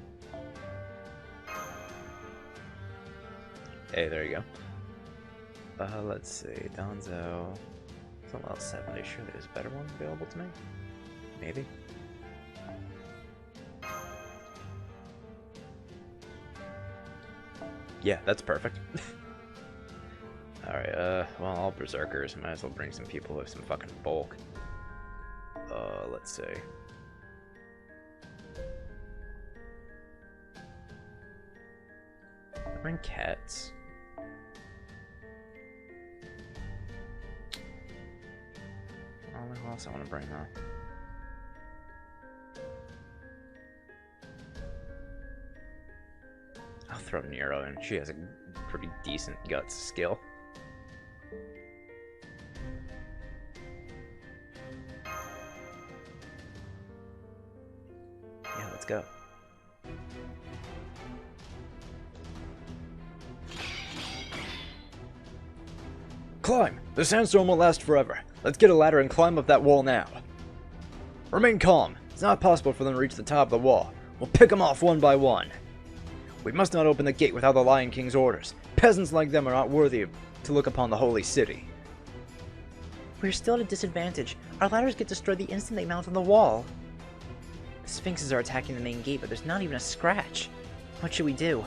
Hey, there you go. Let's see. Danzo. Something else 70. Sure there's a better one available to me? Maybe? Yeah, that's perfect. Alright, well, all berserkers. Might as well bring some people with some fucking bulk. Let's see. Bring cats. Who else I want to bring though? I'll throw Nero in. She has a pretty decent guts skill. Yeah, let's go. Climb! The sandstorm will last forever. Let's get a ladder and climb up that wall now. Remain calm. It's not possible for them to reach the top of the wall. We'll pick them off one by one. We must not open the gate without the Lion King's orders. Peasants like them are not worthy to look upon the holy city. We're still at a disadvantage. Our ladders get destroyed the instant they mount on the wall. The Sphinxes are attacking the main gate, but there's not even a scratch. What should we do?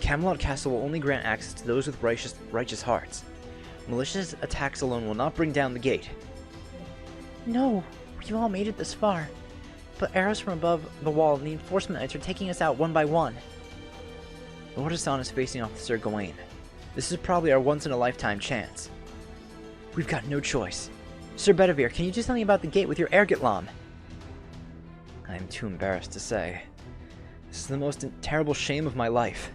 Camelot Castle will only grant access to those with righteous hearts. Malicious attacks alone will not bring down the gate. No, we've all made it this far. But arrows from above the wall and the enforcement knights are taking us out one by one. Lord Hassan is facing off with Sir Gawain. This is probably our once-in-a-lifetime chance. We've got no choice. Sir Bedivere, can you do something about the gate with your Ergetlam? I am too embarrassed to say. This is the most terrible shame of my life.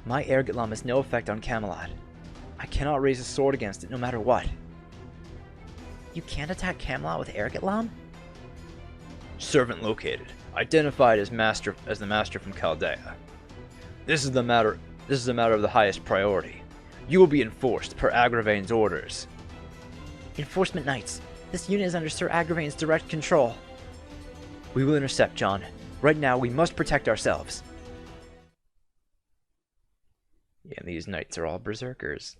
My Ergetlam has no effect on Camelot. I cannot raise a sword against it no matter what. You can't attack Camelot with Ergetlam? Servant located. Identified as the master from Chaldea. This is a matter of the highest priority. You will be enforced per Agravain's orders. Enforcement Knights. This unit is under Sir Agravain's direct control. We will intercept, John. Right now, we must protect ourselves. Yeah, these knights are all berserkers.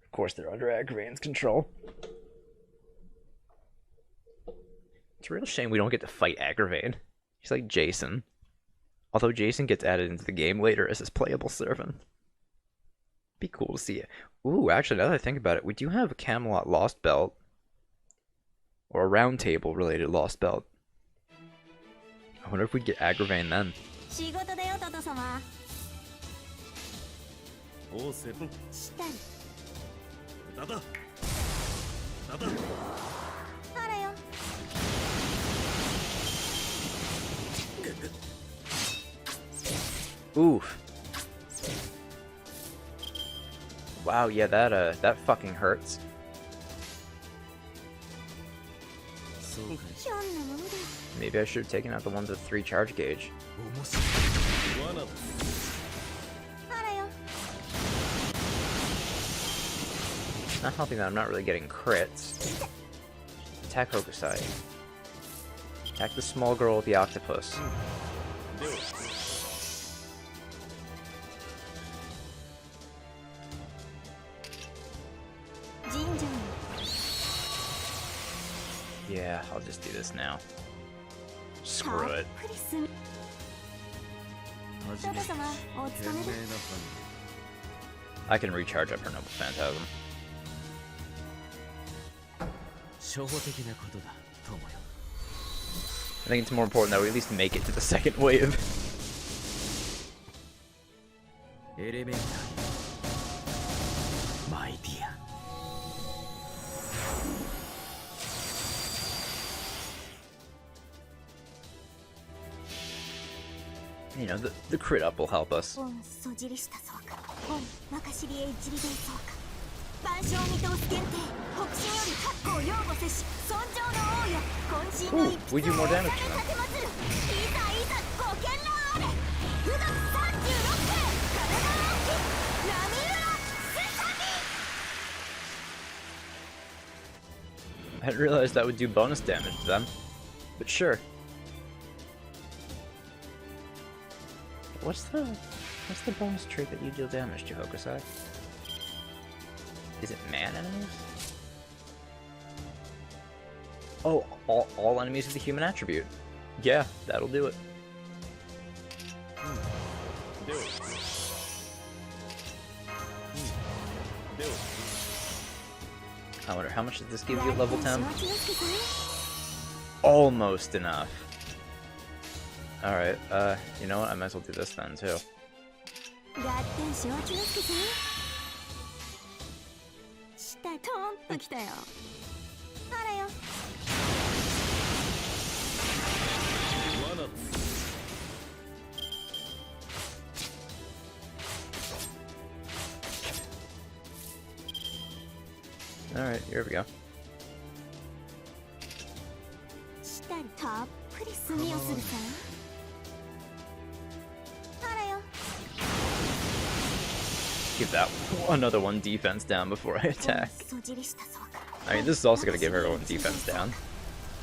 Of course, they're under Agravain's control. It's a real shame we don't get to fight Agravain. He's like Jason. Although Jason gets added into the game later as his playable servant. Be cool to see it. Ooh, actually, now that I think about it, we do have a Camelot Lost Belt. Or a Round Table related Lost Belt. I wonder if we'd get Agravain then. 仕事だよトト様。おうセブンしたり。だだだだあらよ。Oof. Wow, yeah, that fucking hurts. そうかい ひょんなものだ。 Maybe I should have taken out the ones with 3 charge gauge. 面白い罠だあらよ。 It's not helping that I'm not really getting crits. Attack Hokusai. Attack the small girl with the octopus. Yeah, I'll just do this now. Screw it. たっぷりすみ初めて様お賢勤めで明な判 I can recharge up her Noble Phantasm. 断初歩的なことだ友よ I think it's more important that we at least make it to the second wave. エレメンタリーマイディア You know, the crit up will help us. 本そじりしたそうか本若知りへ一里伝そうか万象見通す限定北進より八甲擁護せし尊上の王よ渾身の一 Ooh, we 筆 do を more 納 damage め to them. 立てまつるいざいざご健朗あれ富岳36世体大きラミウラスサミ I didn't realize that would do bonus damage to them. But sure. What's the bonus trait that you deal damage to, Hokusai? Is it man enemies? Oh, all enemies with the human attribute. Yeah, that'll do it. Do it. Do it. I wonder how much does this give you at level 10? 承知の助さん Almost enough. Alright, you know what? I might as well do this then, too. ガッテン承知の助さん下トーンときたよあらよ罠 Alright, here we go. 下にたっぷり炭をするさあらよ Give that another one defense down before I 本 attack. そじりしたそうか I mean, this is also gonna give everyone defense down.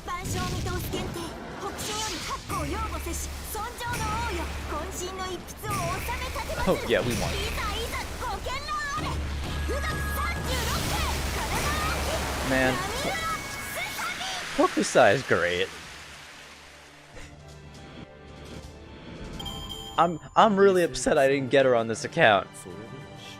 万象見通す限定北進より八甲擁護せし尊上の王よ渾身の一筆を納め立てまつる Oh, yeah, we won. いざいざご健朗あれ富岳36世体大き Man, ラミウラスサミ Hokusai is great. I'm really upset I didn't get her on this account. それでしょ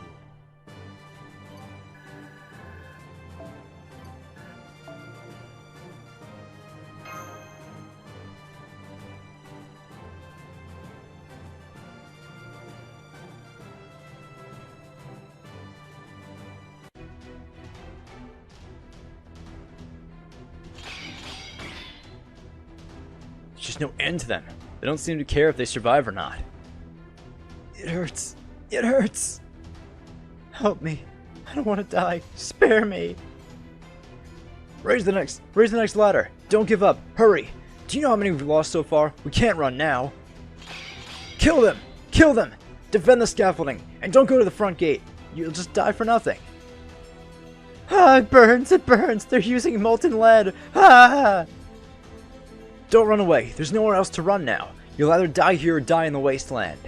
There's just no end to them. They don't seem to care if they survive or not. It hurts. It hurts. Help me. I don't want to die. Spare me. Raise the next ladder. Don't give up. Hurry. Do you know how many we've lost so far? We can't run now. Kill them. Kill them. Defend the scaffolding. And don't go to the front gate. You'll just die for nothing. Ah, it burns. It burns. They're using molten lead. Ah! Don't run away. There's nowhere else to run now. You'll either die here or die in the wasteland.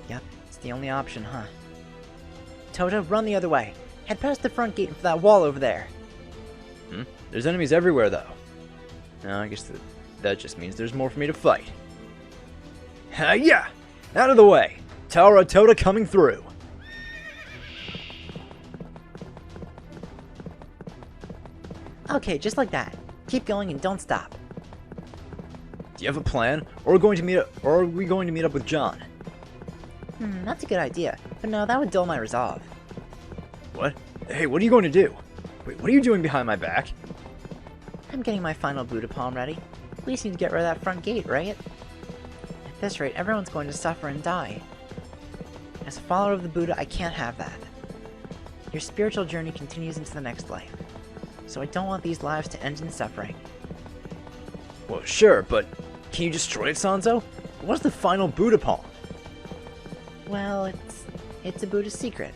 Yep, it's the only option, huh? Toto, run the other way. Head past the front gate and for that wall over there. There's enemies everywhere, though. No, I guess that just means there's more for me to fight. Yeah! Out of the way! Tower of Tota coming through! Okay, just like that. Keep going and don't stop. Do you have a plan? Or are we going to meet up with John? That's a good idea, but no, that would dull my resolve. What? Hey, what are you going to do? Wait, what are you doing behind my back? I'm getting my final Buddha palm ready. We just need to get rid of that front gate, right? At this rate, everyone's going to suffer and die. As a follower of the Buddha, I can't have that. Your spiritual journey continues into the next life, so I don't want these lives to end in suffering. Well, sure, but can you destroy it, Sanzo? What's the final Buddha palm? Well, it's a Buddhist secret.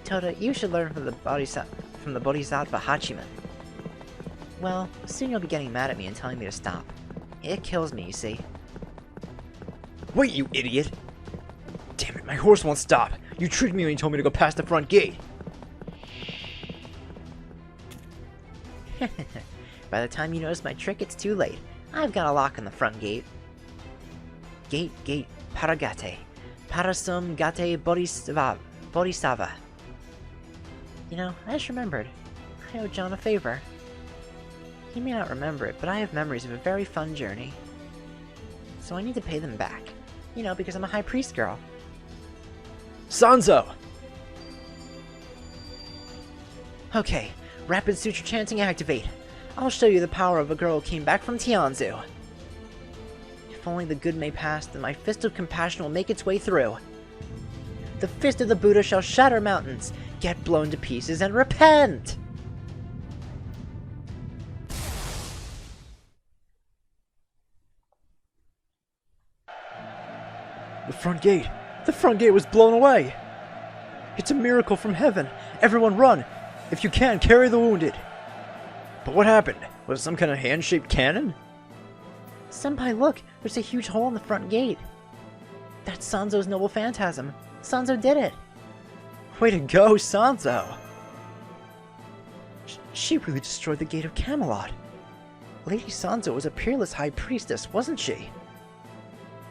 Tota, you should learn from the Bodhisattva Hachiman. Well, soon you'll be getting mad at me and telling me to stop. It kills me, you see. Wait, you idiot! Damn it, my horse won't stop! You tricked me when you told me to go past the front gate! By the time you notice my trick, it's too late. I've got a lock on the front gate. Gate, paragate. Parasum gate bodhisattva. You know, I just remembered. I owe John a favor. He may not remember it, but I have memories of a very fun journey. So I need to pay them back. You know, because I'm a high priest girl. Sanzo! Okay, rapid suture chanting activate. I'll show you the power of a girl who came back from Tianzu. If only the good may pass, then my fist of compassion will make its way through. The fist of the Buddha shall shatter mountains, get blown to pieces, and repent! The front gate! The front gate was blown away! It's a miracle from heaven! Everyone run! If you can, carry the wounded! But what happened? Was it some kind of hand-shaped cannon? Senpai, look! There's a huge hole in the front gate. That's Sanzo's noble phantasm. Sanzo did it! Way to go, Sanzo! She really destroyed the gate of Camelot. Lady Sanzo was a peerless high priestess, wasn't she?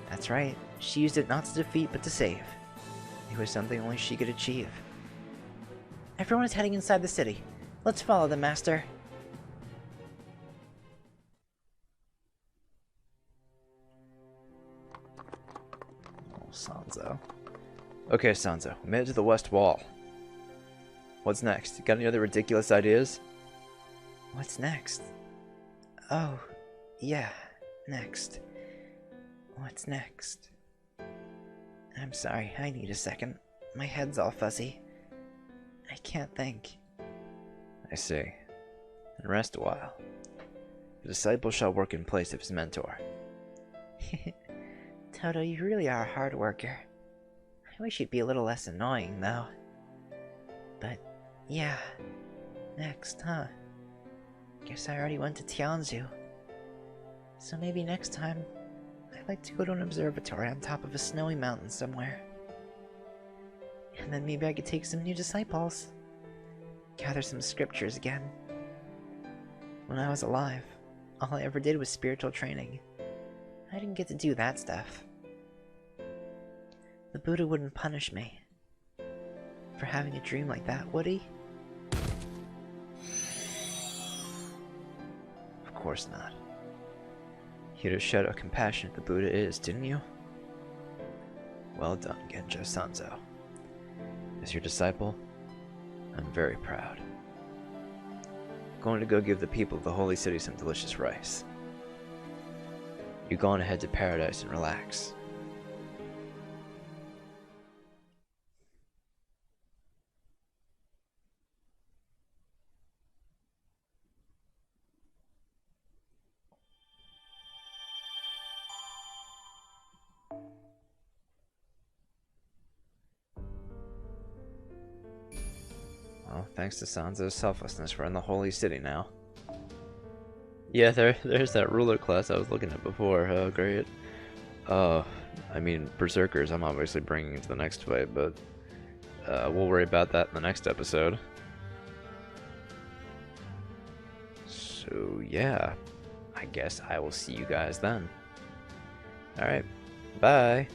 That's right. She used it not to defeat, but to save. It was something only she could achieve. Everyone is heading inside the city. Let's follow the master. Oh, Sanzo. Okay, Sanzo, we made it to the west wall. What's next? Got any other ridiculous ideas? What's next? Oh, yeah, next. What's next? I'm sorry, I need a second. My head's all fuzzy. I can't think. I see. Then rest a while. The disciple shall work in place of his mentor. Toto, you really are a hard worker. I wish you'd be a little less annoying, though. But, yeah. Next, huh? Guess I already went to Tianzu. So maybe next time, I'd like to go to an observatory on top of a snowy mountain somewhere. And then maybe I could take some new disciples. Gather some scriptures again. When I was alive, all I ever did was spiritual training. I didn't get to do that stuff. The Buddha wouldn't punish me for having a dream like that, would he? Of course not. You'd have showed how compassionate the Buddha is, didn't you? Well done, Genjo Sanzo. As your disciple, I'm very proud. Going to go give the people of the Holy City some delicious rice. You go on ahead to paradise and relax. Well, thanks to Sanzo's selflessness, we're in the Holy City now. Yeah, there's that ruler class I was looking at before. Oh, great. I mean, Berserkers I'm obviously bringing into the next fight, but we'll worry about that in the next episode. So, yeah. I guess I will see you guys then. Alright, bye.